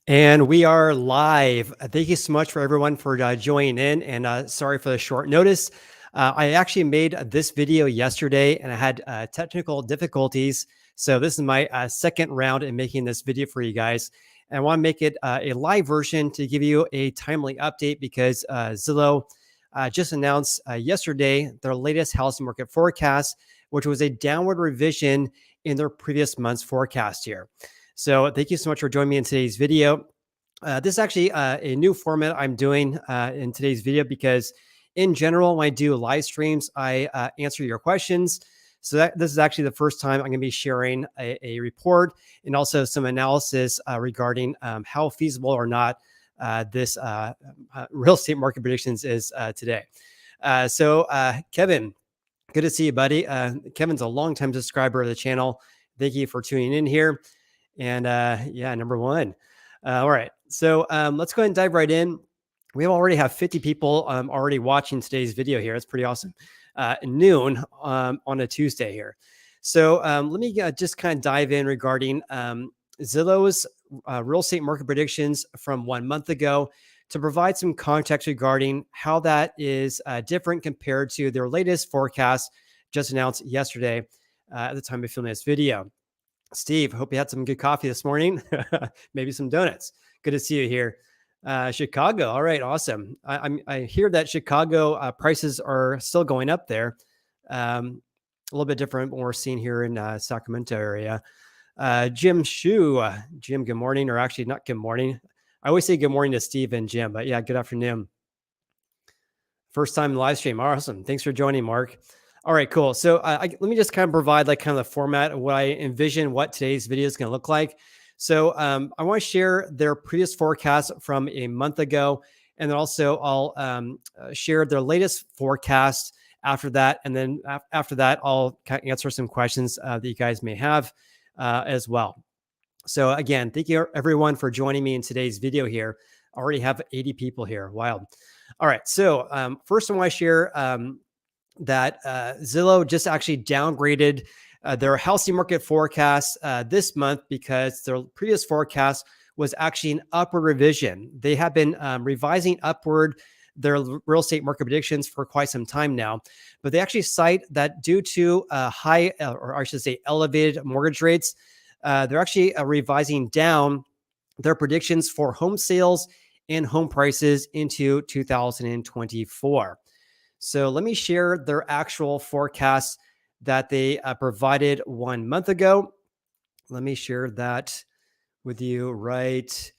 And we are live. Thank you so much for everyone for joining in. And sorry for the short notice. I actually made this video yesterday and I had technical difficulties. So this is my second round in making this video for you guys. And I want to make it a live version to give you a timely update because Zillow just announced yesterday their latest housing market forecast, which was a downward revision in their previous month's forecast here. So thank you so much for joining me in today's video. This is actually a new format I'm doing in today's video because in general, when I do live streams, I answer your questions. So this is actually the first time I'm going to be sharing a report and also some analysis regarding how feasible or not this real estate market predictions is today. So Kevin, good to see you, buddy. Kevin's a longtime subscriber of the channel. Thank you for tuning in here. And yeah, number one. All right. So let's go ahead and dive right in. We already have 50 people already watching today's video here. It's pretty awesome. Noon on a Tuesday here. So let me just kind of dive in regarding Zillow's real estate market predictions from 1 month ago to provide some context regarding how that is different compared to their latest forecast just announced yesterday at the time of filming this video. Steve, hope you had some good coffee this morning. Maybe some donuts. Good to see you here. Chicago. All right. Awesome. I hear that Chicago prices are still going up there. A little bit different than what we're seeing here in Sacramento area. Jim Shu. Jim, good morning. Or actually not good morning. I always say good morning to Steve and Jim, but yeah, good afternoon. First time live stream. Awesome. Thanks for joining, Mark. All right, cool. So let me just kind of provide like kind of the format of what I envision what today's video is going to look like. So I want to share their previous forecast from a month ago. And then also I'll share their latest forecast after that. And then after that, I'll kind of answer some questions that you guys may have as well. So again, thank you everyone for joining me in today's video here. I already have 80 people here. Wild. All right. So first I want to share that Zillow just actually downgraded their housing market forecast this month because their previous forecast was actually an upward revision. They have been revising upward their real estate market predictions for quite some time now, but they actually cite that due to high, or I should say elevated mortgage rates, they're actually revising down their predictions for home sales and home prices into 2024. So let me share their actual forecast that they provided 1 month ago. Let me share that with you right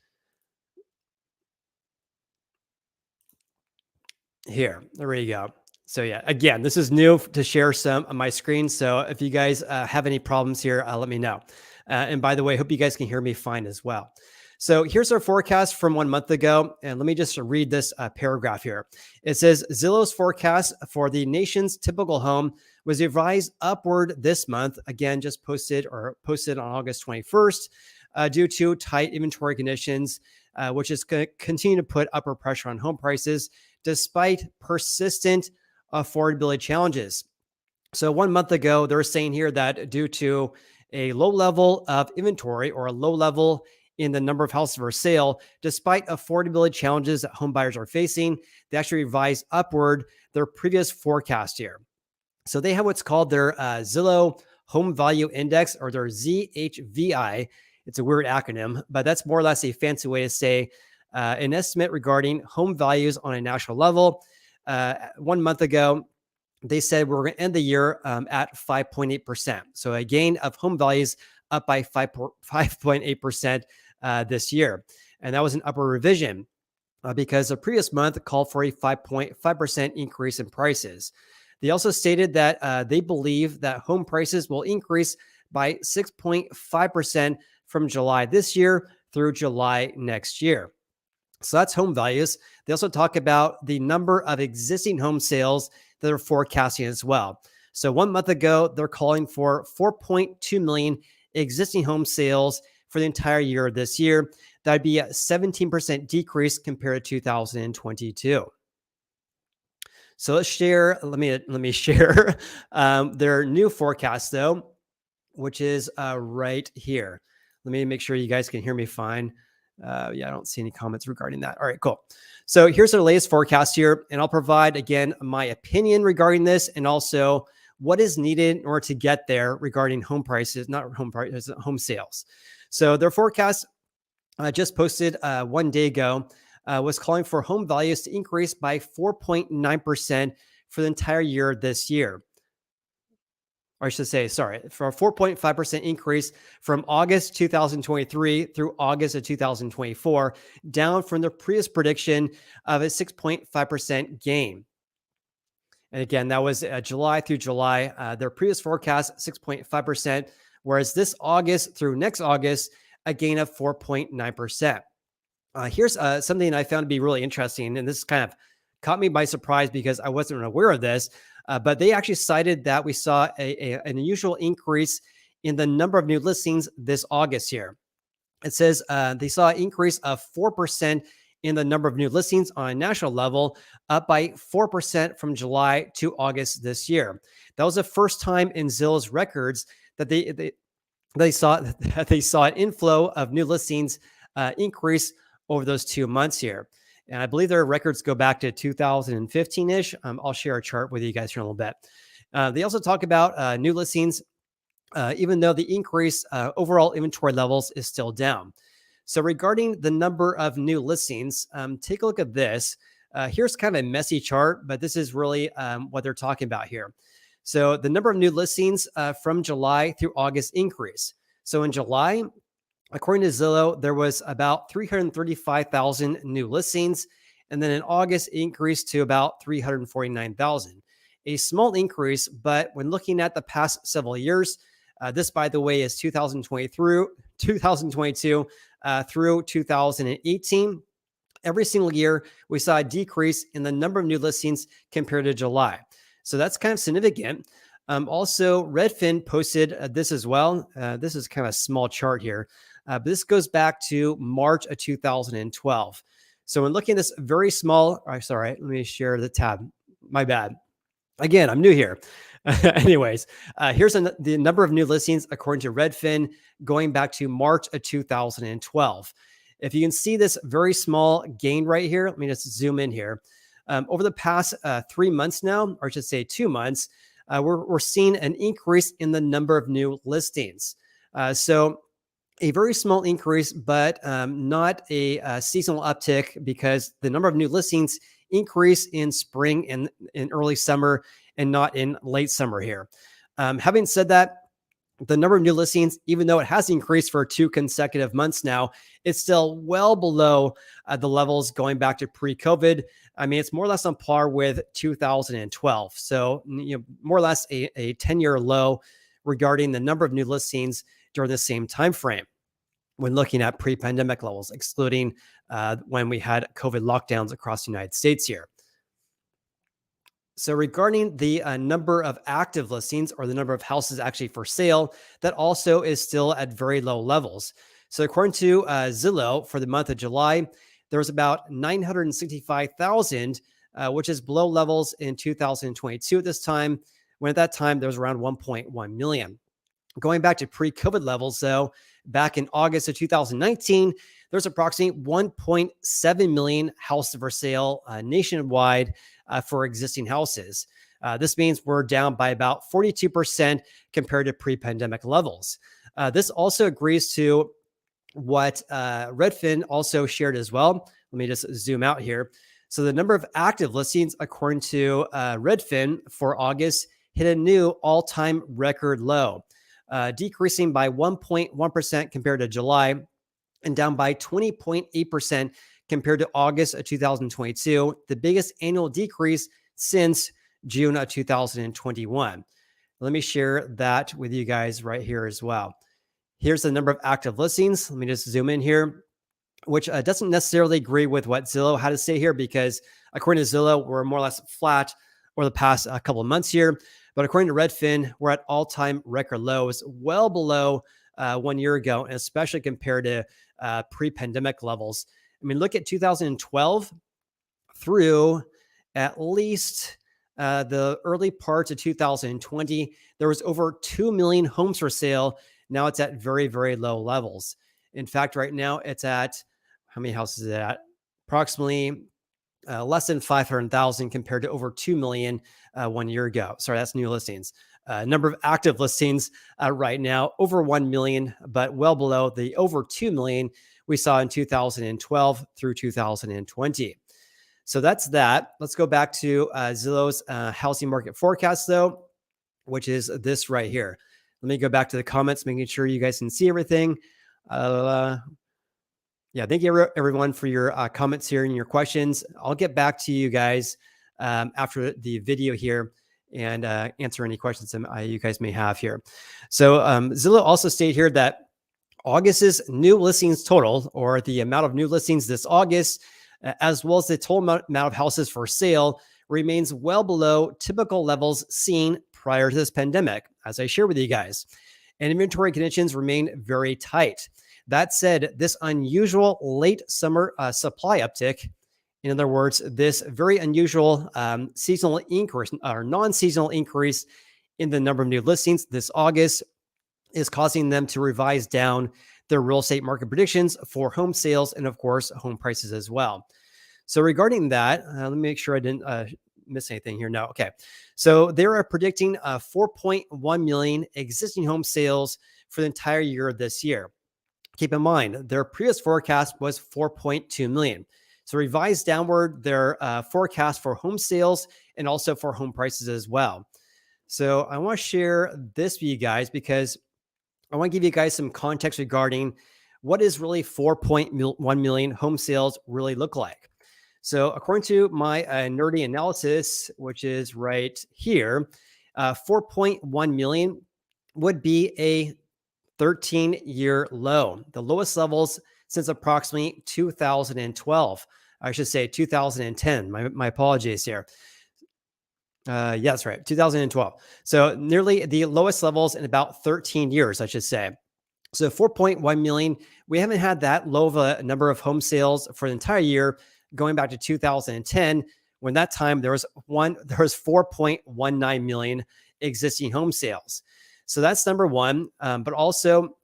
here. There we go. So yeah, again, this is new to share some on my screen. So if you guys have any problems here, let me know. And by the way, hope you guys can hear me fine as well. So here's our forecast from 1 month ago. And let me just read this paragraph here. It says Zillow's forecast for the nation's typical home was revised upward this month. Again, just posted on August 21st due to tight inventory conditions, which is going to continue to put upward pressure on home prices despite persistent affordability challenges. So 1 month ago, they're saying here that due to a low level of inventory or a low level in the number of houses for sale, despite affordability challenges that home buyers are facing, they actually revised upward their previous forecast here. So they have what's called their Zillow Home Value Index, or their ZHVI. It's a weird acronym, but that's more or less a fancy way to say an estimate regarding home values on a national level. 1 month ago, they said we're going to end the year at 5.8%. So a gain of home values up by 5.8% this year. And that was an upper revision because the previous month called for a 5.5% increase in prices. They also stated that they believe that home prices will increase by 6.5% from July this year through July next year. So that's home values. They also talk about the number of existing home sales that they're forecasting as well. So 1 month ago, they're calling for 4.2 million existing home sales for the entire year this year. That'd be a 17% decrease compared to 2022. So let's share. Let me share their new forecast though, which is right here. Let me make sure you guys can hear me fine. Yeah, I don't see any comments regarding that. All right, cool. So here's our latest forecast here, and I'll provide again my opinion regarding this, and also what is needed in order to get there regarding home prices, not home prices, home sales. So their forecast just posted 1 day ago was calling for home values to increase by 4.9% for the entire year this year. Or I should say, sorry, for a 4.5% increase from August 2023 through August of 2024, down from the previous prediction of a 6.5% gain. And again, that was July through July. Their previous forecast, 6.5%, whereas this August through next August, a gain of 4.9%. Here's something I found to be really interesting, and this kind of caught me by surprise because I wasn't aware of this. But they actually cited that we saw an unusual increase in the number of new listings this August here. It says they saw an increase of 4% in the number of new listings on a national level, up by 4% from July to August this year. That was the first time in Zillow's records that they saw an inflow of new listings increase over those 2 months here. And I believe their records go back to 2015-ish. I'll share a chart with you guys here in a little bit. They also talk about new listings, even though the increase overall inventory levels is still down. So regarding the number of new listings, take a look at this. Here's kind of a messy chart, but this is really what they're talking about here. So the number of new listings from July through August increase. So in July, according to Zillow, there was about 335,000 new listings. And then in August, it increased to about 349,000. A small increase, but when looking at the past several years, this, by the way, is 2020 through 2022 through 2018. Every single year, we saw a decrease in the number of new listings compared to July. So that's kind of significant. Also, Redfin posted this as well. This is kind of a small chart here. But this goes back to March of 2012. So when looking at this very small, sorry, let me share the tab. My bad. Again, I'm new here. Anyways, here's the number of new listings according to Redfin going back to March of 2012. If you can see this very small gain right here, let me just zoom in here. Over the past 3 months now, or I should say 2 months, we're seeing an increase in the number of new listings. So a very small increase, but not a seasonal uptick because the number of new listings increase in spring and in early summer and not in late summer here. Having said that, the number of new listings, even though it has increased for 2 consecutive months now, it's still well below the levels going back to pre-COVID. I mean, it's more or less on par with 2012. So, more or less a 10-year low regarding the number of new listings during the same time frame when looking at pre-pandemic levels, excluding when we had COVID lockdowns across the United States here. So regarding the number of active listings or the number of houses actually for sale, that also is still at very low levels. So according to Zillow, for the month of July, there was about 965,000, which is below levels in 2022 at this time, when at that time there was around 1.1 million. Going back to pre-COVID levels, though, back in August of 2019, there's approximately 1.7 million houses for sale nationwide for existing houses. This means we're down by about 42% compared to pre-pandemic levels. This also agrees to what Redfin also shared as well. Let me just zoom out here. So the number of active listings, according to Redfin for August, hit a new all-time record low, decreasing by 1.1% compared to July and down by 20.8% compared to August of 2022, the biggest annual decrease since June of 2021. Let me share that with you guys right here as well. Here's the number of active listings. Let me just zoom in here, which doesn't necessarily agree with what Zillow had to say here, because according to Zillow, we're more or less flat over the past couple of months here. But according to Redfin, we're at all-time record lows, well below 1 year ago, and especially compared to pre-pandemic levels. I mean, look at 2012 through at least the early parts of 2020. There was over 2 million homes for sale. Now it's at very, very low levels. In fact, right now it's at how many houses is that? Approximately less than 500,000 compared to over 2 million 1 year ago. Sorry, that's new listings. Number of active listings right now, over 1 million, but well below the over 2 million we saw in 2012 through 2020. So that's that. Let's go back to Zillow's housing market forecast, though, which is this right here. Let me go back to the comments, making sure you guys can see everything. Yeah, thank you everyone for your comments here and your questions. I'll get back to you guys after the video here and answer any questions that you guys may have here. So Zillow also stated here that August's new listings total, or the amount of new listings this August, as well as the total amount of houses for sale, remains well below typical levels seen prior to this pandemic, as I shared with you guys. And inventory conditions remain very tight. That said, this unusual late summer supply uptick, in other words, this very unusual seasonal increase or non-seasonal increase in the number of new listings this August, is causing them to revise down their real estate market predictions for home sales and, of course, home prices as well. So regarding that, let me make sure I didn't miss anything here. No. Okay. So they are predicting 4.1 million existing home sales for the entire year of this year. Keep in mind, their previous forecast was 4.2 million. So revised downward their forecast for home sales and also for home prices as well. So I want to share this with you guys because I want to give you guys some context regarding what is really 4.1 million home sales really look like. So according to my nerdy analysis, which is right here, 4.1 million would be a 13-year low, the lowest levels since approximately 2012. I should say 2010. My apologies here. Yeah, that's right. 2012. So nearly the lowest levels in about 13 years, I should say. So 4.1 million, we haven't had that low of a number of home sales for the entire year going back to 2010, when that time there was 4.19 million existing home sales. So that's number one. But also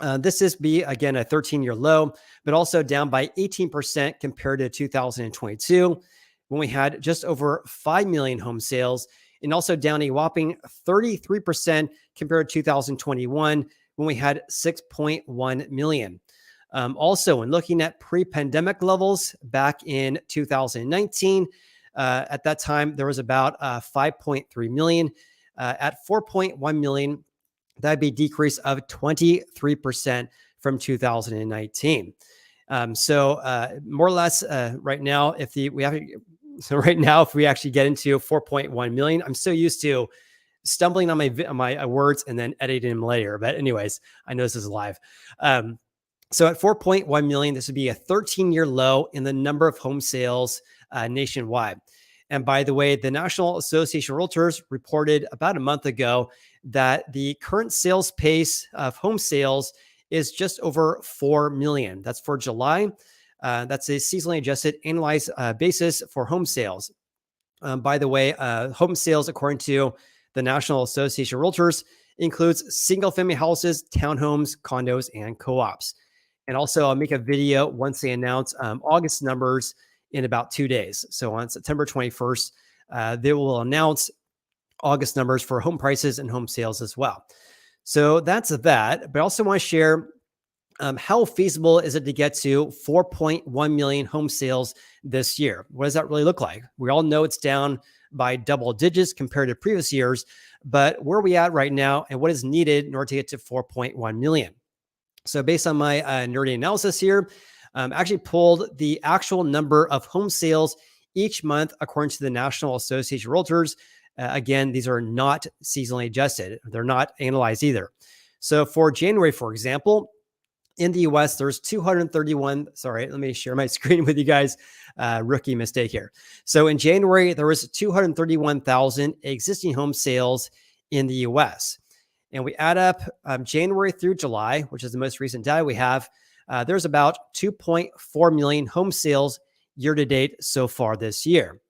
this is again a 13-year low, but also down by 18% compared to 2022, when we had just over 5 million home sales, and also down a whopping 33% compared to 2021, when we had 6.1 million. Also, when looking at pre-pandemic levels back in 2019, at that time, there was about 5.3 million. At 4.1 million, that'd be a decrease of 23% from 2019. So more or less right now, if we actually get into 4.1 million, I'm so used to stumbling on my words and then editing them later. But anyways, I know this is live. So at 4.1 million, this would be a 13-year low in the number of home sales nationwide. And by the way, the National Association of Realtors reported about a month ago that the current sales pace of home sales is just over 4 million. That's for July. That's a seasonally adjusted annualized basis for home sales. By the way, home sales, according to the National Association of Realtors, includes single-family houses, townhomes, condos, and co-ops. And also, I'll make a video once they announce August numbers in about 2 days. So on September 21st, they will announce August numbers for home prices and home sales as well. So that's that. But I also want to share how feasible is it to get to 4.1 million home sales this year? What does that really look like? We all know it's down by double digits compared to previous years, but where are we at right now and what is needed in order to get to 4.1 million? So based on my nerdy analysis here, actually pulled the actual number of home sales each month according to the National Association of Realtors. Again, these are not seasonally adjusted. They're not analyzed either. So for January, for example, in the US, there's 231. Sorry, let me share my screen with you guys. Rookie mistake here. So in January, there was 231,000 existing home sales in the US. And we add up January through July, which is the most recent data we have. There's about 2.4 million home sales year to date so far this year.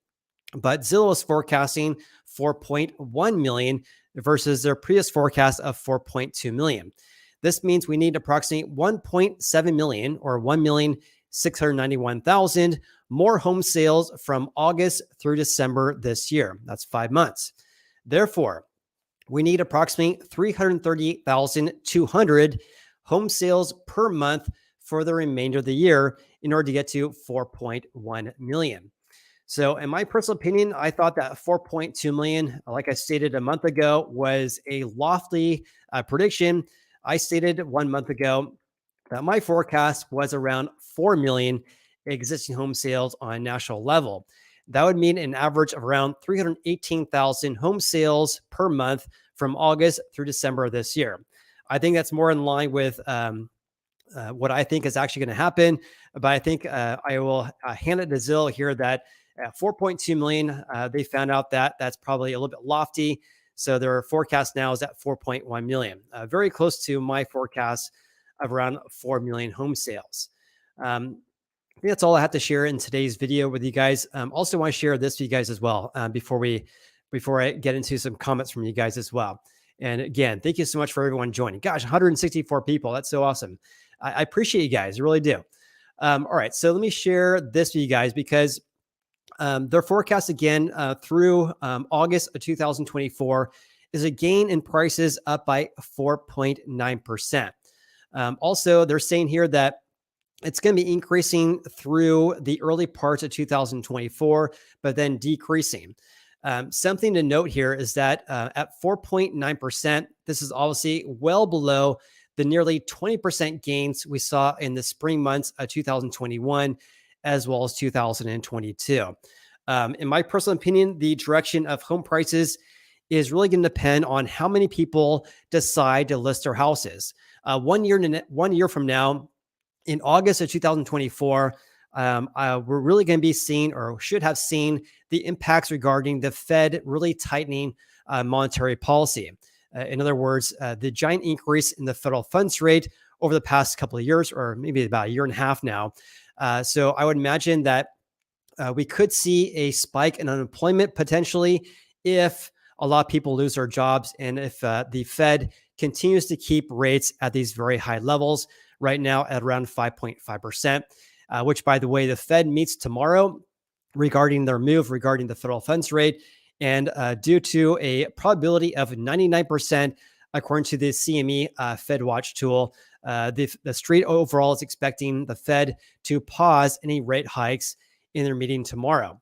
But Zillow is forecasting 4.1 million versus their previous forecast of 4.2 million. This means we need approximately 1.7 million or 1 million 691,000 more home sales from August through December this year. That's 5 months. Therefore, we need approximately 338,200 home sales per month for the remainder of the year in order to get to 4.1 million. So in my personal opinion, I thought that 4.2 million, like I stated a month ago, was a lofty prediction. I stated 1 month ago that my forecast was around 4 million existing home sales on a national level. That would mean an average of around 318,000 home sales per month from August through December of this year. I think that's more in line with what I think is actually going to happen. But I think I will hand it to Zillow here that at 4.2 million, they found out that that's probably a little bit lofty. So their forecast now is at 4.1 million, very close to my forecast of around 4 million home sales. I think that's all I have to share in today's video with you guys. Also want to share this with you guys as well before I get into some comments from you guys as well. And again, thank you so much for everyone joining. Gosh, 164 people. That's so awesome. I appreciate you guys. I really do. All right. So let me share this with you guys because their forecast again through August of 2024 is a gain in prices up by 4.9%. Also, they're saying here that it's going to be increasing through the early parts of 2024, but then decreasing. Something to note here is that at 4.9%, this is obviously well below the nearly 20% gains we saw in the spring months of 2021, as well as 2022. In my personal opinion, the direction of home prices is really going to depend on how many people decide to list their houses. 1 year from now, in August of 2024, we're really going to be seeing, or should have seen, the impacts regarding the Fed really tightening monetary policy. In other words, the giant increase in the federal funds rate over the past couple of years, or maybe about a year and a half now. So I would imagine that we could see a spike in unemployment potentially if a lot of people lose their jobs and if the Fed continues to keep rates at these very high levels right now at around 5.5%, which, by the way, the Fed meets tomorrow regarding their move regarding the federal funds rate. And due to a probability of 99%, according to the CME Fed Watch tool, the street overall is expecting the Fed to pause any rate hikes in their meeting tomorrow.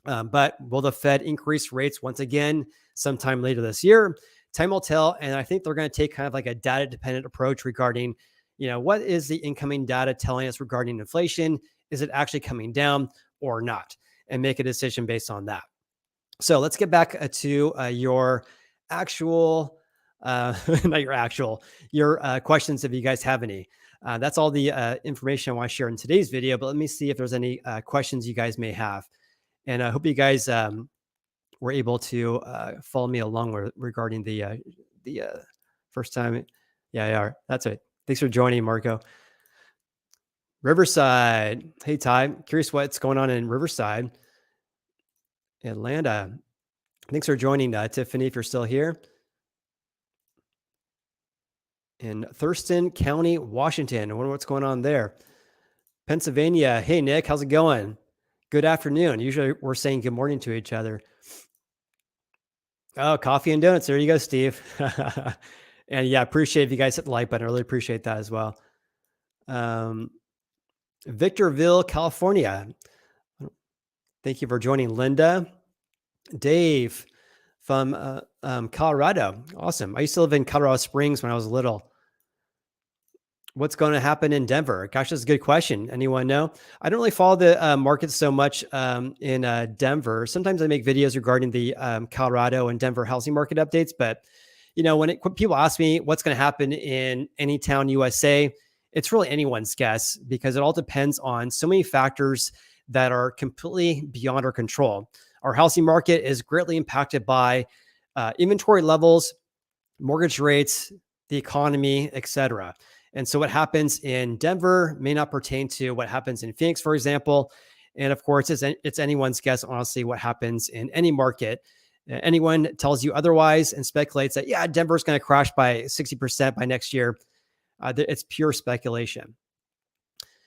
But will the Fed increase rates once again sometime later this year? Time will tell. And I think they're going to take kind of like a data dependent approach regarding, what is the incoming data telling us regarding inflation? Is it actually coming down or not? And make a decision based on that. So let's get back to your actual, not your actual, your questions if you guys have any. That's all the information I want to share in today's video, but let me see if there's any questions you guys may have. And I hope you guys were able to follow me along regarding the first time. Yeah, you are. That's it. Thanks for joining, Marco. Riverside. Hey, Ty. Curious what's going on in Riverside. Atlanta. Thanks for joining, Tiffany, if you're still here. In Thurston County, Washington. I wonder what's going on there. Pennsylvania. Hey, Nick, how's it going? Good afternoon. Usually we're saying good morning to each other. Oh, coffee and donuts. There you go, Steve. And yeah, appreciate if you guys hit the like button. I really appreciate that as well. Victorville, California. Thank you for joining, Linda. Dave from Colorado. Awesome. I used to live in Colorado Springs when I was little. What's going to happen in Denver? Gosh, that's a good question. Anyone know? I don't really follow the market so much in Denver. Sometimes I make videos regarding the Colorado and Denver housing market updates. But, when people ask me what's going to happen in any town USA, it's really anyone's guess because it all depends on so many factors that are completely beyond our control. Our housing market is greatly impacted by inventory levels, mortgage rates, the economy, etc. And so what happens in Denver may not pertain to what happens in Phoenix, for example. And of course, it's anyone's guess, honestly, what happens in any market. Anyone tells you otherwise and speculates that, yeah, Denver's going to crash by 60% by next year. It's pure speculation.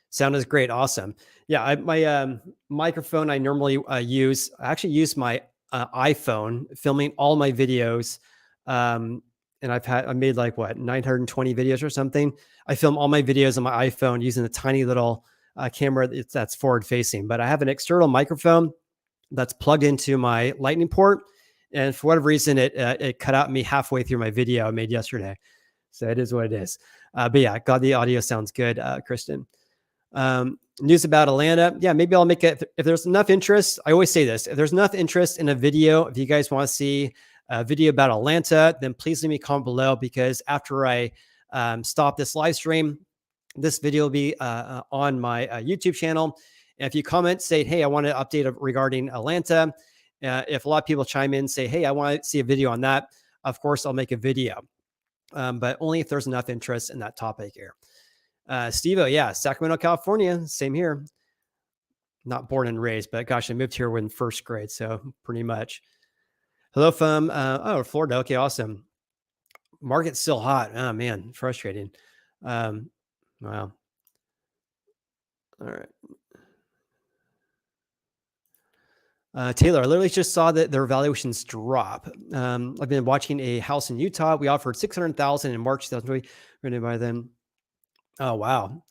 Sound is great. Awesome. Yeah, my microphone I normally use. I actually use my iPhone filming all my videos. Um, and I made like what 920 videos or something. I film all my videos on my iPhone using a tiny little camera that's forward facing. But I have an external microphone that's plugged into my Lightning port, and for whatever reason, it cut out me halfway through my video I made yesterday. So it is what it is. But yeah, God, the audio sounds good, Kristen. News about Atlanta. Yeah, maybe I'll make it if there's enough interest. I always say this: if there's enough interest in a video, if you guys want to see a video about Atlanta, then please leave me a comment below, because after I stop this live stream, this video will be on my YouTube channel. And if you comment, say, hey, I want to update regarding Atlanta. If a lot of people chime in, say, hey, I want to see a video on that, of course, I'll make a video. But only if there's enough interest in that topic here. Steve-O, yeah, Sacramento, California, same here. Not born and raised, but gosh, I moved here when first grade, so pretty much. Hello from Florida. Okay, awesome. Market's still hot. Oh man, frustrating. Wow. All right. Taylor, I literally just saw that their valuations drop. I've been watching a house in Utah. We offered 600,000 in March 2020. We're going to buy them. Oh wow.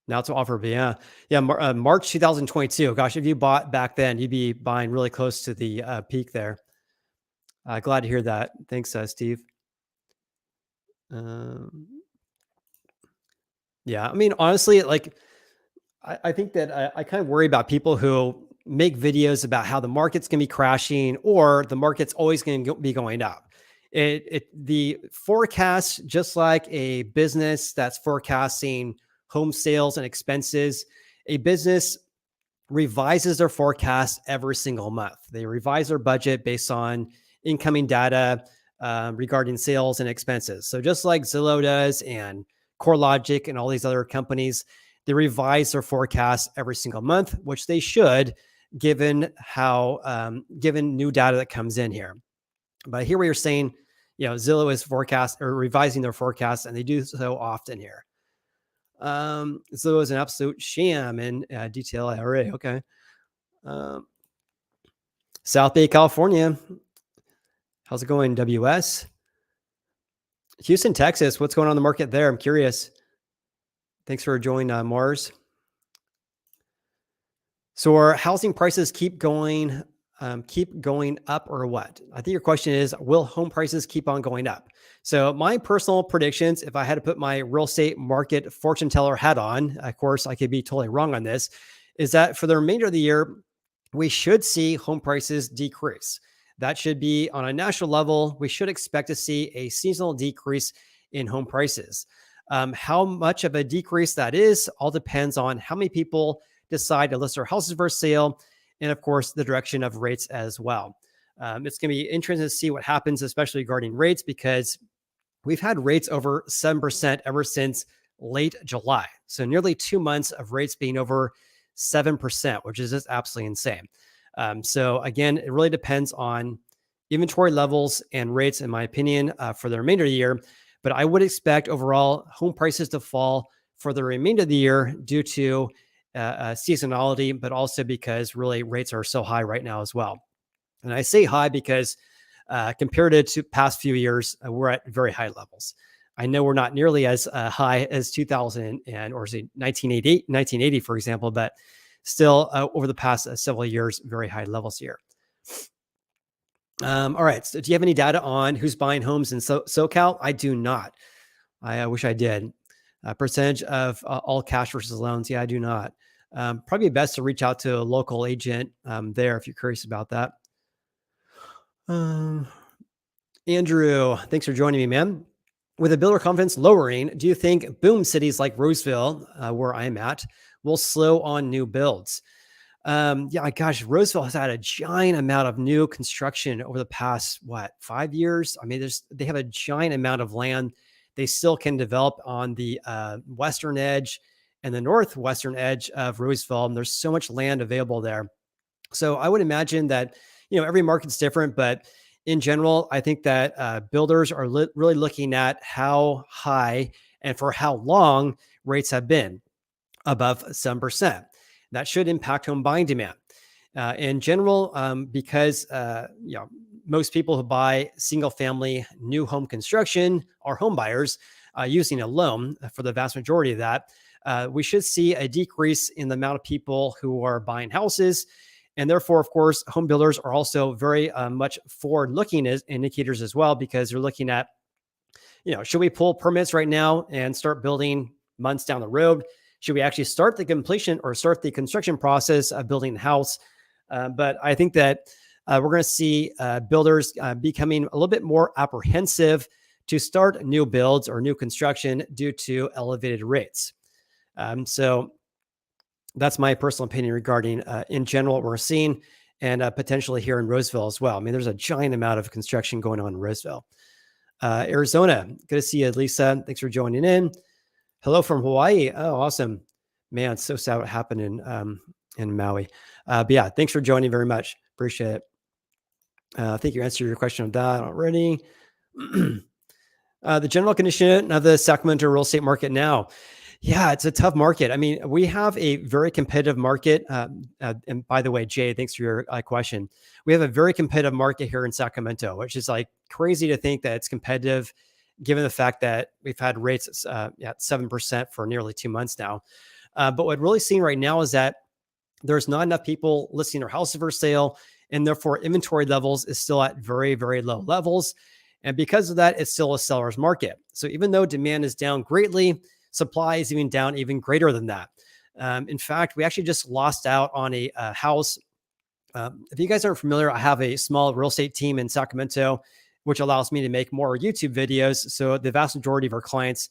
Now it's offered. Yeah. Yeah. March 2022. Gosh, if you bought back then, you'd be buying really close to the peak there. Glad to hear that. Thanks, Steve. Yeah. I mean, honestly, like, I think that I kind of worry about people who make videos about how the market's going to be crashing or the market's always going to be going up. The forecast, just like a business that's forecasting home sales and expenses, a business revises their forecast every single month. They revise their budget based on incoming data regarding sales and expenses. So just like Zillow does and CoreLogic and all these other companies, they revise their forecast every single month, which they should, given given new data that comes in here. But here we are saying, Zillow is forecast or revising their forecast, and they do so often here. Zillow is an absolute sham in detail IRA. Okay. South Bay, California. How's it going, WS? Houston, Texas. What's going on in the market there? I'm curious. Thanks for joining, Mars. So our housing prices keep going up or what? I think your question is, will home prices keep on going up? So my personal predictions, if I had to put my real estate market fortune teller hat on, of course, I could be totally wrong on this, is that for the remainder of the year, we should see home prices decrease. That should be on a national level. We should expect to see a seasonal decrease in home prices. How much of a decrease that is all depends on how many people decide to list their houses for sale, and of course, the direction of rates as well. It's going to be interesting to see what happens, especially regarding rates, because we've had rates over 7% ever since late July. So nearly 2 months of rates being over 7%, which is just absolutely insane. So again, it really depends on inventory levels and rates, in my opinion, for the remainder of the year. But I would expect overall home prices to fall for the remainder of the year due to seasonality, but also because really rates are so high right now as well. And I say high because compared to past few years, we're at very high levels. I know we're not nearly as high as 2000 or say 1980, for example, but still over the past several years, very high levels here. All right. So do you have any data on who's buying homes in SoCal? I do not. I wish I did. Percentage of all cash versus loans. Yeah, I do not. Probably best to reach out to a local agent there if you're curious about that. Andrew, thanks for joining me, man. With the builder confidence lowering, do you think boom cities like Roseville, where I'm at, will slow on new builds? Yeah, gosh, Roseville has had a giant amount of new construction over the past, 5 years? I mean, they have a giant amount of land. They still can develop on the western edge and the northwestern edge of Roseville. And there's so much land available there. So I would imagine that, every market's different, but in general, I think that builders are really looking at how high and for how long rates have been. above 7%. That should impact home buying demand. In general, because most people who buy single family new home construction are home buyers using a loan for the vast majority of that, we should see a decrease in the amount of people who are buying houses. And therefore, of course, home builders are also very much forward looking as indicators as well, because they're looking at, should we pull permits right now and start building months down the road? Should we actually start the completion or start the construction process of building the house? But I think that we're going to see builders becoming a little bit more apprehensive to start new builds or new construction due to elevated rates. So that's my personal opinion regarding, in general, what we're seeing, and potentially here in Roseville as well. I mean, there's a giant amount of construction going on in Roseville. Arizona, good to see you, Lisa. Thanks for joining in. Hello from Hawaii. Oh, awesome. Man, it's so sad what happened in Maui. But yeah, thanks for joining very much. Appreciate it. I think you answered your question on that already. The general condition of the Sacramento real estate market now. Yeah, it's a tough market. I mean, we have a very competitive market. And by the way, Jay, thanks for your question. We have a very competitive market here in Sacramento, which is like crazy to think that it's competitive, given the fact that we've had rates at 7% for nearly 2 months now. But what we're really seeing right now is that there's not enough people listing their houses for sale, and therefore inventory levels is still at very, very low levels. And because of that, it's still a seller's market. So even though demand is down greatly, supply is even down even greater than that. In fact, we actually just lost out on a house. If you guys aren't familiar, I have a small real estate team in Sacramento, which allows me to make more YouTube videos. So the vast majority of our clients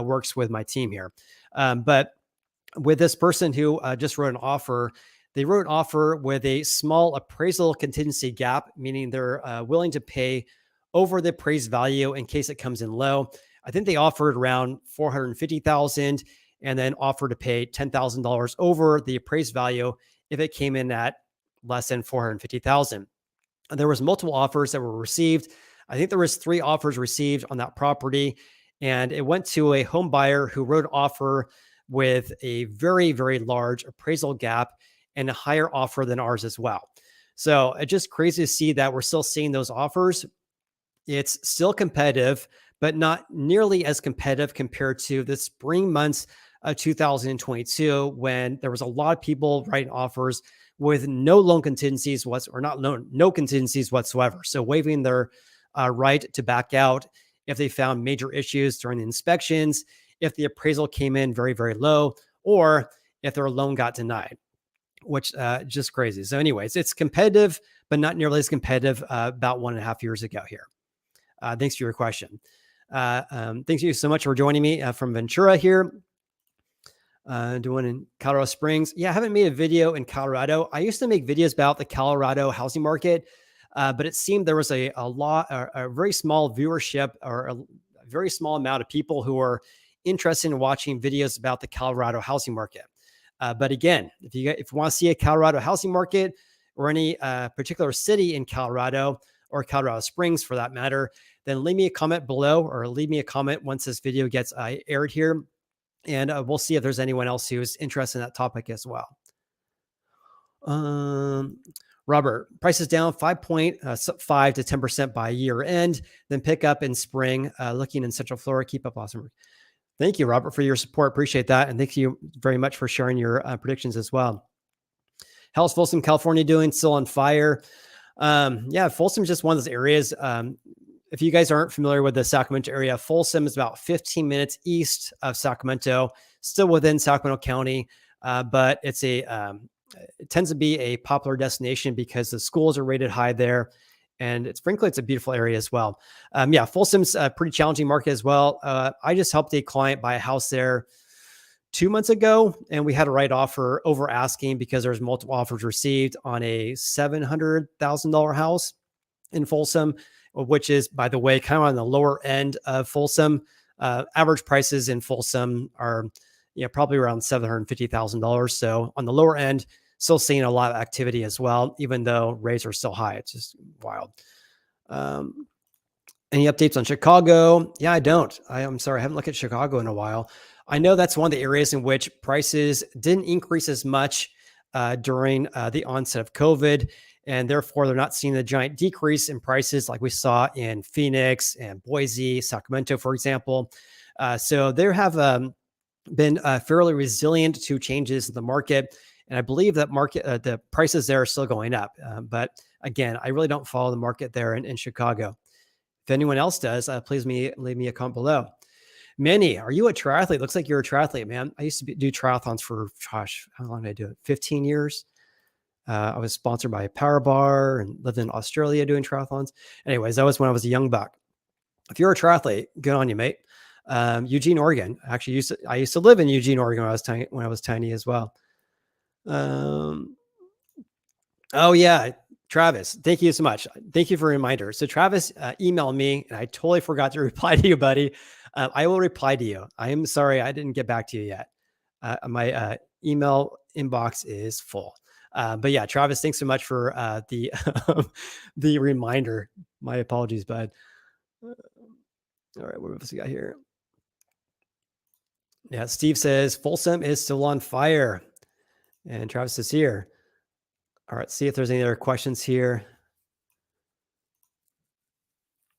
works with my team here. But with this person who just wrote an offer, they wrote an offer with a small appraisal contingency gap, meaning they're willing to pay over the appraised value in case it comes in low. I think they offered around $450,000 and then offered to pay $10,000 over the appraised value if it came in at less than $450,000. There was multiple offers that were received. I think there was 3 offers received on that property, and it went to a home buyer who wrote an offer with a very, very large appraisal gap and a higher offer than ours as well. So it's just crazy to see that we're still seeing those offers. It's still competitive, but not nearly as competitive compared to the spring months of 2022, when there was a lot of people writing offers with no loan contingencies no contingencies whatsoever. So waiving their right to back out if they found major issues during the inspections, if the appraisal came in very, very low, or if their loan got denied, which just crazy. So anyways, it's competitive, but not nearly as competitive about 1.5 years ago here. Thanks for your question. Thank you so much for joining me from Ventura here. Doing in Colorado Springs. Yeah, I haven't made a video in Colorado. I used to make videos about the Colorado housing market, but it seemed there was a very small viewership, or a very small amount of people who are interested in watching videos about the Colorado housing market. But again, if you want to see a Colorado housing market, or any particular city in Colorado, or Colorado Springs for that matter, then leave me a comment below, or leave me a comment once this video gets aired here. And we'll see if there's anyone else who's interested in that topic as well. Robert, prices down 5.5 to 10% by year end, then pick up in spring, looking in Central Florida. Keep up awesome work. Thank you, Robert, for your support. Appreciate that. And thank you very much for sharing your predictions as well. How's Folsom, California doing? Still on fire. Yeah, Folsom is just one of those areas. If you guys aren't familiar with the Sacramento area, Folsom is about 15 minutes east of Sacramento, still within Sacramento County, but it tends to be a popular destination because the schools are rated high there, and frankly, it's a beautiful area as well. Yeah, Folsom's a pretty challenging market as well. I just helped a client buy a house there 2 months ago, and we had a right offer over asking because there's multiple offers received on a $700,000 house in Folsom, which is, by the way, kind of on the lower end of Folsom. Average prices in Folsom are, probably around $750,000. So on the lower end, still seeing a lot of activity as well, even though rates are still high. It's just wild. Any updates on Chicago? Yeah, I don't. I'm sorry, I haven't looked at Chicago in a while. I know that's one of the areas in which prices didn't increase as much during the onset of COVID, and therefore they're not seeing the giant decrease in prices like we saw in Phoenix and Boise, Sacramento, for example. So there have been fairly resilient to changes in the market, and I believe that the prices there are still going up. But again, I really don't follow the market there in Chicago. If anyone else does, please leave me a comment below. Manny, are you a triathlete? Looks like you're a triathlete, man. I used to do triathlons for, gosh, how long did I do it? 15 years. I was sponsored by Power Bar and lived in Australia doing triathlons. Anyways, that was when I was a young buck. If you're a triathlete, good on you, mate. Eugene, Oregon. Actually, I used to live in Eugene, Oregon when I was tiny as well. Oh yeah, Travis, thank you so much. Thank you for a reminder. So Travis emailed me, and I totally forgot to reply to you, buddy. I will reply to you. I am sorry I didn't get back to you yet. My email inbox is full. But yeah, Travis, thanks so much for the the reminder. My apologies, bud. All right, what else we got here? Yeah, Steve says Folsom is still on fire, and Travis is here. All right, see if there's any other questions here.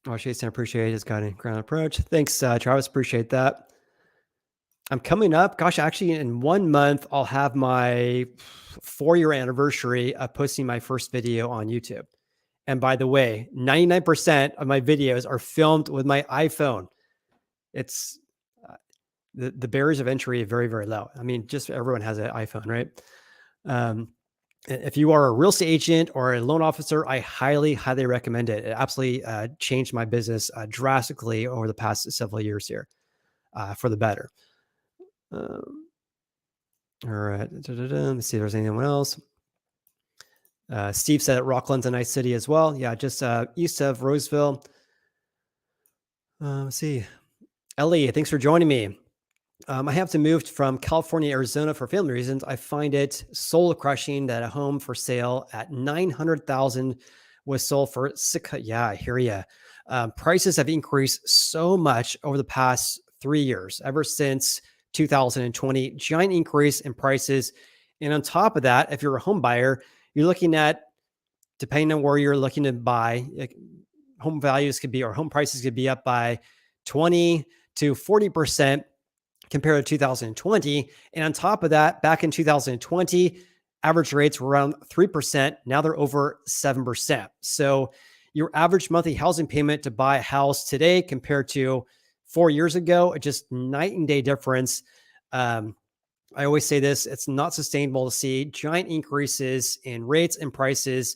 Oh, Jason, I appreciate his guiding ground approach. Thanks, Travis. Appreciate that. I'm coming up. Gosh, actually, in 1 month, I'll have my 4-year anniversary of posting my first video on YouTube. And by the way, 99% of my videos are filmed with my iPhone. It's the barriers of entry are very, very low. I mean, just everyone has an iPhone, right? If you are a real estate agent or a loan officer, I highly, highly recommend it. It absolutely changed my business drastically over the past several years here for the better. All right. Let's see if there's anyone else. Steve said that Rockland's a nice city as well. Yeah, just east of Roseville. Let's see. Ellie, thanks for joining me. I have to move from California, Arizona for family reasons. I find it soul crushing that a home for sale at $900,000 was sold for $600,000. Yeah, I hear you. Prices have increased so much over the past 3 years, ever since 2020. Giant increase in prices, and on top of that, if you're a home buyer, you're looking at, depending on where you're looking to buy, home values could be, or home prices could be up by 20 to 40% compared to 2020. And on top of that, back in 2020, average rates were around 3%. Now they're over 7%. So your average monthly housing payment to buy a house today compared to 4 years ago, just night and day difference. I always say this, it's not sustainable to see giant increases in rates and prices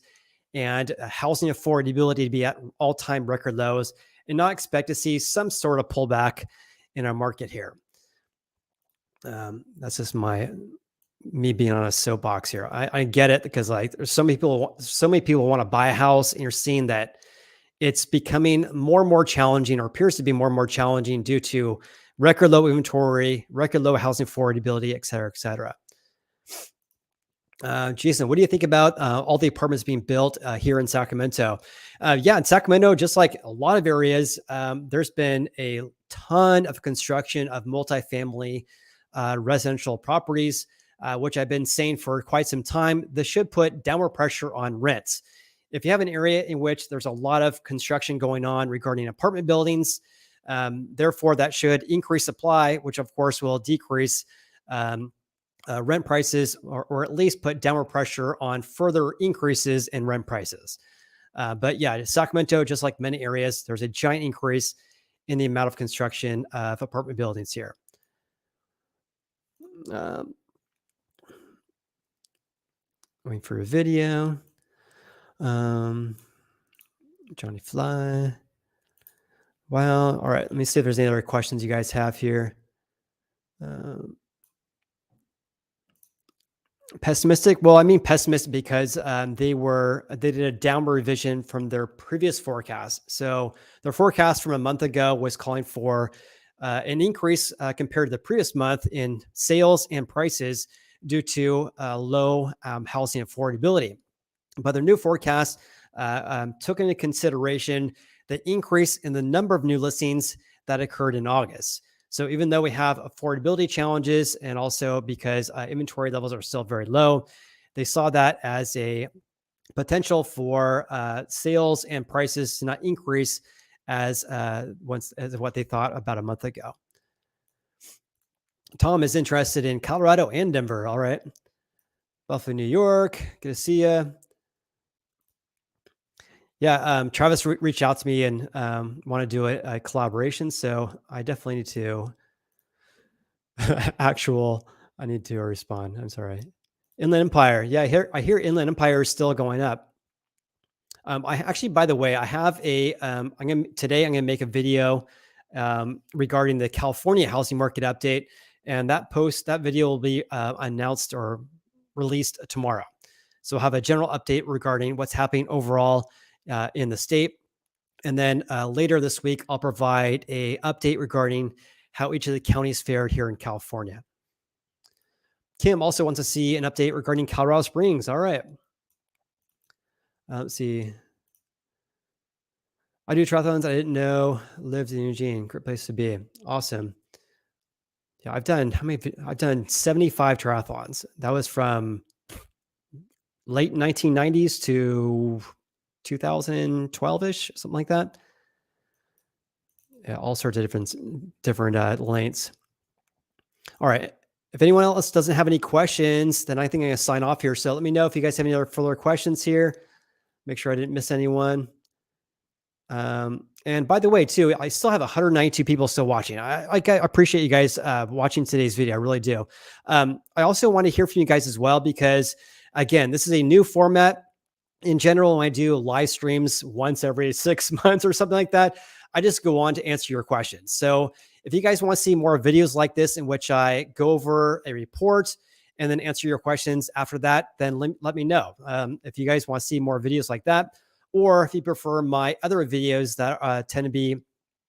and housing affordability to be at all-time record lows, and not expect to see some sort of pullback in our market here. That's just me being on a soapbox here. I get it, because like there's so many people want to buy a house, and you're seeing that it's becoming more and more challenging, or appears to be more and more challenging, due to record low inventory, record low housing affordability, et cetera, et cetera. Jason, what do you think about all the apartments being built here in Sacramento? Yeah, in Sacramento, just like a lot of areas, there's been a ton of construction of multifamily residential properties, which I've been saying for quite some time. This should put downward pressure on rents. If you have an area in which there's a lot of construction going on regarding apartment buildings, therefore that should increase supply, which of course will decrease rent prices, or at least put downward pressure on further increases in rent prices. But yeah, Sacramento, just like many areas, there's a giant increase in the amount of construction of apartment buildings here. Waiting for a video. Johnny Fly. Wow. All right. Let me see if there's any other questions you guys have here. Pessimistic. Well, I mean pessimistic because they did a downward revision from their previous forecast. So their forecast from a month ago was calling for an increase compared to the previous month in sales and prices due to low housing affordability. But their new forecast took into consideration the increase in the number of new listings that occurred in August. So even though we have affordability challenges and also because inventory levels are still very low, they saw that as a potential for sales and prices to not increase as what they thought about a month ago. Tom is interested in Colorado and Denver. All right. Buffalo, New York. Good to see you. Yeah, Travis reached out to me and want to do a collaboration. So I definitely need to I need to respond. I'm sorry. Inland Empire. Yeah, I hear Inland Empire is still going up. I actually, by the way, I have I'm gonna make a video regarding the California housing market update, and that video will be announced or released tomorrow. So I'll have a general update regarding what's happening overall in the state, and then later this week I'll provide a update regarding how each of the counties fared here in California. Kim also wants to see an update regarding Colorado Springs. All right. Let's see. I do triathlons. I didn't know. Lived in Eugene. Great place to be. Awesome. Yeah, I've done how many? I've done 75 triathlons. That was from late 1990s to 2012-ish, something like that. Yeah, all sorts of different lengths. All right. If anyone else doesn't have any questions, then I think I'm going to sign off here. So let me know if you guys have any other further questions here. Make sure I didn't miss anyone. And by the way, too, I still have 192 people still watching. I appreciate you guys watching today's video. I really do. I also want to hear from you guys as well, because again, this is a new format. In general, when I do live streams once every 6 months or something like that, I just go on to answer your questions. So if you guys want to see more videos like this, in which I go over a report and then answer your questions after that, then let me know. If you guys want to see more videos like that, or if you prefer my other videos that tend to be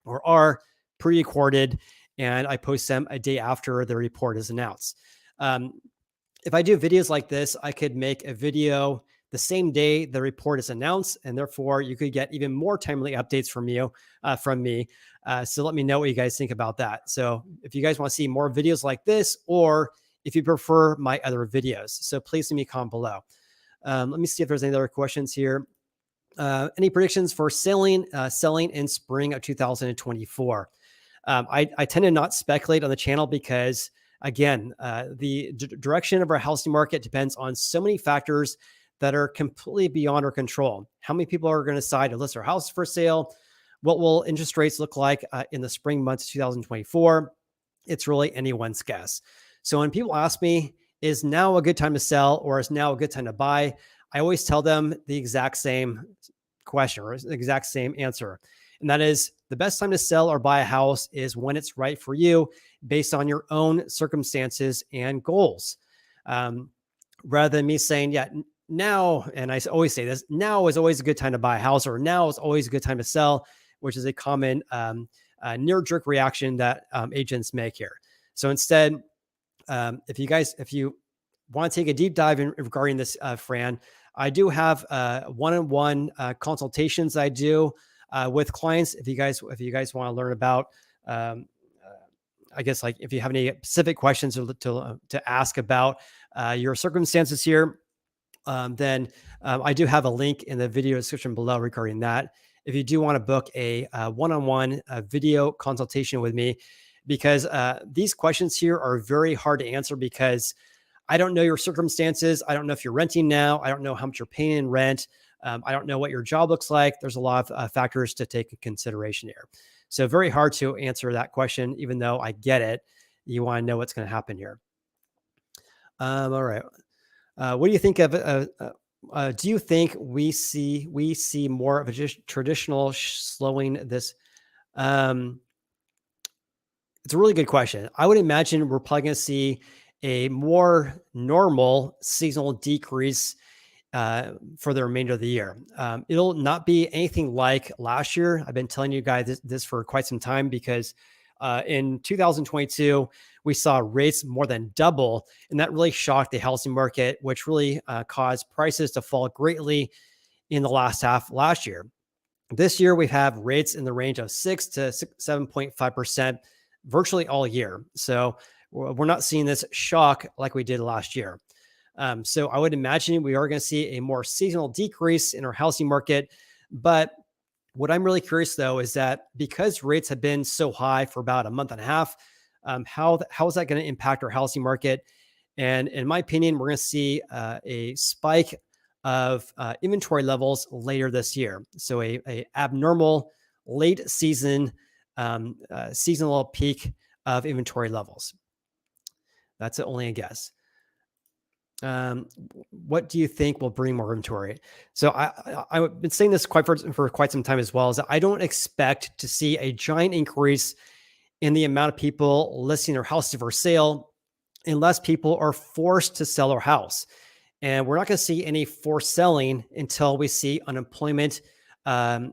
or are pre-recorded and I post them a day after the report is announced. If I do videos like this, I could make a video the same day the report is announced, and therefore you could get even more timely updates from me. So let me know what you guys think about that. So if you guys want to see more videos like this, or if you prefer my other videos, so please leave me a comment below. Let me see if there's any other questions here. Any predictions for selling in spring of 2024? I tend to not speculate on the channel because, again, the direction of our housing market depends on so many factors that are completely beyond our control. How many people are going to decide to list their house for sale? What will interest rates look like in the spring months of 2024? It's really anyone's guess. So when people ask me, is now a good time to sell or is now a good time to buy? I always tell them the exact same question or the exact same answer. And that is, the best time to sell or buy a house is when it's right for you based on your own circumstances and goals. Rather than me saying, yeah, now, and I always say this, now is always a good time to buy a house, or now is always a good time to sell, which is a common knee-jerk reaction that agents make here. So instead, if you want to take a deep dive regarding this, Fran, I do have one-on-one consultations I do with clients. If you guys want to learn about, I guess, like, if you have any specific questions to ask about your circumstances here, then I do have a link in the video description below regarding that. If you do want to book a one-on-one video consultation with me, because these questions here are very hard to answer because I don't know your circumstances. I don't know if you're renting now. I don't know how much you're paying in rent. I don't know what your job looks like. There's a lot of factors to take into consideration here. So very hard to answer that question, even though I get it. You want to know what's going to happen here. All right. What do you think of? Do you think we see more of a just traditional slowing this? It's a really good question. I would imagine we're probably going to see a more normal seasonal decrease for the remainder of the year. It'll not be anything like last year. I've been telling you guys this for quite some time because in 2022, we saw rates more than double, and that really shocked the housing market, which really caused prices to fall greatly in the last half last year. This year, we have rates in the range of 6 to 7.5%. virtually all year. So we're not seeing this shock like we did last year. So I would imagine we are going to see a more seasonal decrease in our housing market. But what I'm really curious though is that because rates have been so high for about a month and a half, how is that going to impact our housing market? And in my opinion, we're going to see a spike of inventory levels later this year. So a abnormal late season seasonal peak of inventory levels. That's only a guess. What do you think will bring more inventory? So I've been saying this for quite some time as well, is that I don't expect to see a giant increase in the amount of people listing their house for sale unless people are forced to sell their house. And we're not going to see any forced selling until we see unemployment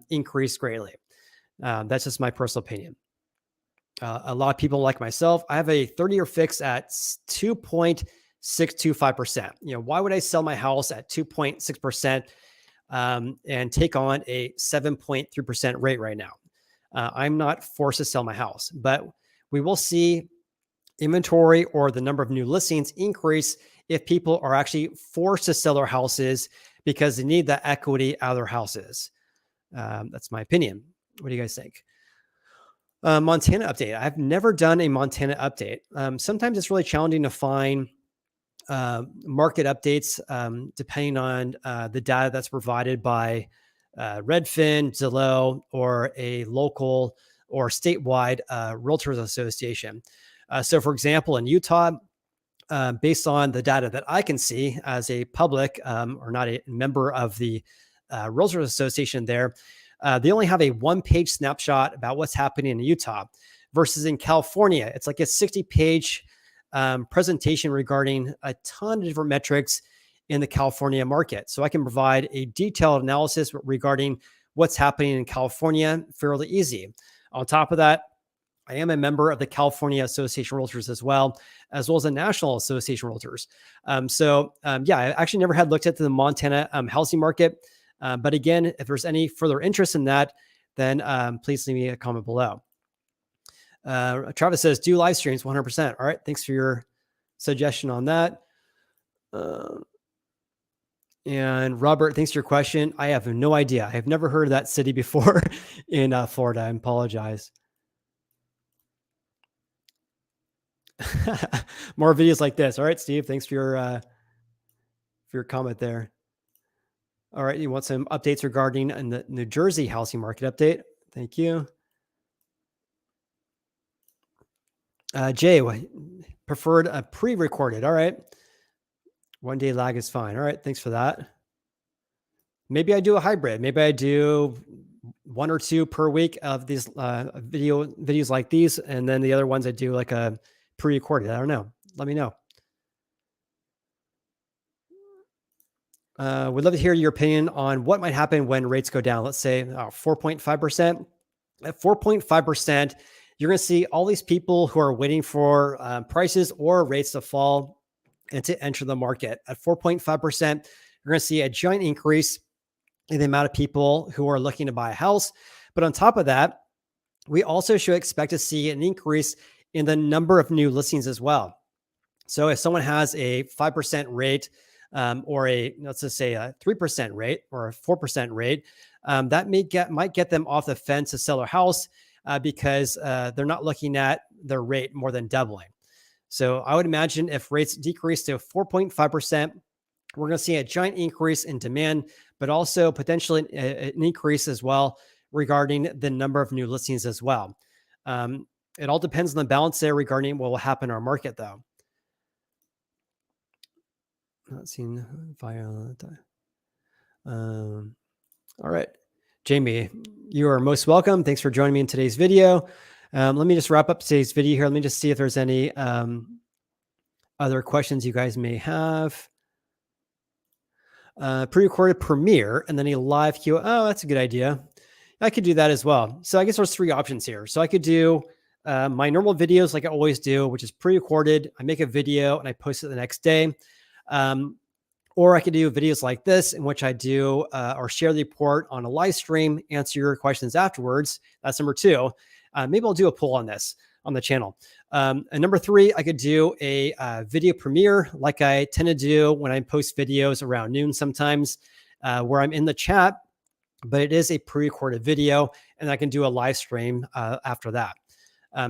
increase greatly. That's just my personal opinion. A lot of people like myself, I have a 30-year fix at 2.625%. Why would I sell my house at 2.6% and take on a 7.3% rate right now? I'm not forced to sell my house, but we will see inventory or the number of new listings increase if people are actually forced to sell their houses because they need that equity out of their houses. That's my opinion. What do you guys think? Montana update. I've never done a Montana update. Sometimes it's really challenging to find market updates depending on the data that's provided by Redfin, Zillow, or a local or statewide realtors association. So for example, in Utah, based on the data that I can see as a public or not a member of the realtors association there, they only have a one-page snapshot about what's happening in Utah versus in California. It's like a 60-page presentation regarding a ton of different metrics in the California market. So I can provide a detailed analysis regarding what's happening in California fairly easy. On top of that, I am a member of the California Association of Realtors as well as the National Association of Realtors. Yeah, I actually never had looked at the Montana housing market. But again, if there's any further interest in that, then please leave me a comment below. Travis says, do live streams 100%. All right. Thanks for your suggestion on that. And Robert, thanks for your question. I have no idea. I have never heard of that city before in Florida. I apologize. More videos like this. All right, Steve, thanks for your comment there. All right, you want some updates regarding the New Jersey housing market update? Thank you. Jay, preferred pre-recorded. All right. 1 day lag is fine. All right, thanks for that. Maybe I do a hybrid. Maybe I do 1 or 2 per week of these videos like these, and then the other ones I do like a pre-recorded. I don't know. Let me know. We'd love to hear your opinion on what might happen when rates go down. Let's say 4.5%. At 4.5%, you're going to see all these people who are waiting for prices or rates to fall and to enter the market. At 4.5%, you're going to see a giant increase in the amount of people who are looking to buy a house. But on top of that, we also should expect to see an increase in the number of new listings as well. So if someone has a 5% rate, or let's just say a 3% rate or a 4% rate, that might get them off the fence to sell their house because they're not looking at their rate more than doubling. So I would imagine if rates decrease to 4.5%, we're going to see a giant increase in demand, but also potentially an increase as well regarding the number of new listings as well. It all depends on the balance there regarding what will happen in our market, though. Not seen violent. All right, Jamie, you are most welcome. Thanks for joining me in today's video. Let me just wrap up today's video here. Let me just see if there's any other questions you guys may have. Pre-recorded premiere and then a live Q. Oh, that's a good idea. I could do that as well. So I guess there's 3 options here. So I could do my normal videos like I always do, which is pre-recorded. I make a video and I post it the next day. Or I could do videos like this in which I do or share the report on a live stream, answer your questions afterwards. That's number 2. Maybe I'll do a poll on this. on the channel. And number 3, I could do a video premiere like I tend to do when I post videos around noon sometimes, where I'm in the chat, but it is a pre-recorded video, and I can do a live stream after that.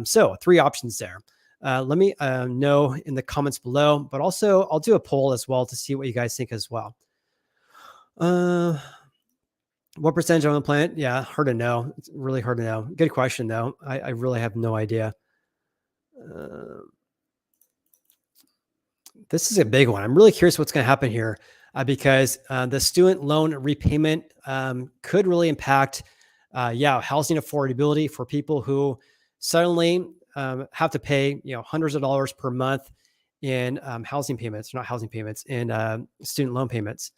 So 3 options there. Let me know in the comments below, but also I'll do a poll as well to see what you guys think as well. What percentage on the planet? Yeah, hard to know. It's really hard to know. Good question, though. I really have no idea. This is a big one. I'm really curious what's going to happen here because the student loan repayment could really impact, housing affordability for people who suddenly have to pay, hundreds of dollars per month in housing payments, not housing payments, in student loan payments.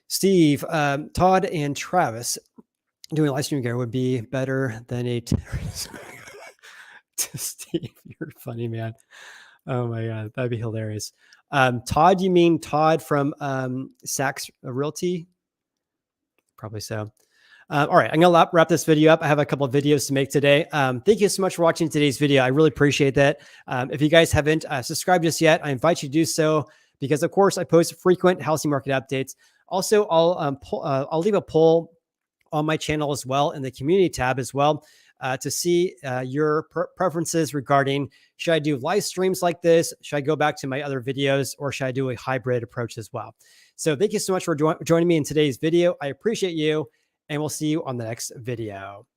Steve, Todd, and Travis doing a live stream here would be better than a Steve, you're funny, man. Oh my God, that'd be hilarious. Todd, you mean Todd from Saks Realty? Probably so. All right, I'm gonna wrap this video up. I have a couple of videos to make today. Thank you so much for watching today's video. I really appreciate that. If you guys haven't subscribed just yet, I invite you to do so because, of course, I post frequent housing market updates. Also, I'll leave a poll on my channel as well in the community tab as well to see your preferences regarding, should I do live streams like this? Should I go back to my other videos, or should I do a hybrid approach as well? So thank you so much for joining me in today's video. I appreciate you, and we'll see you on the next video.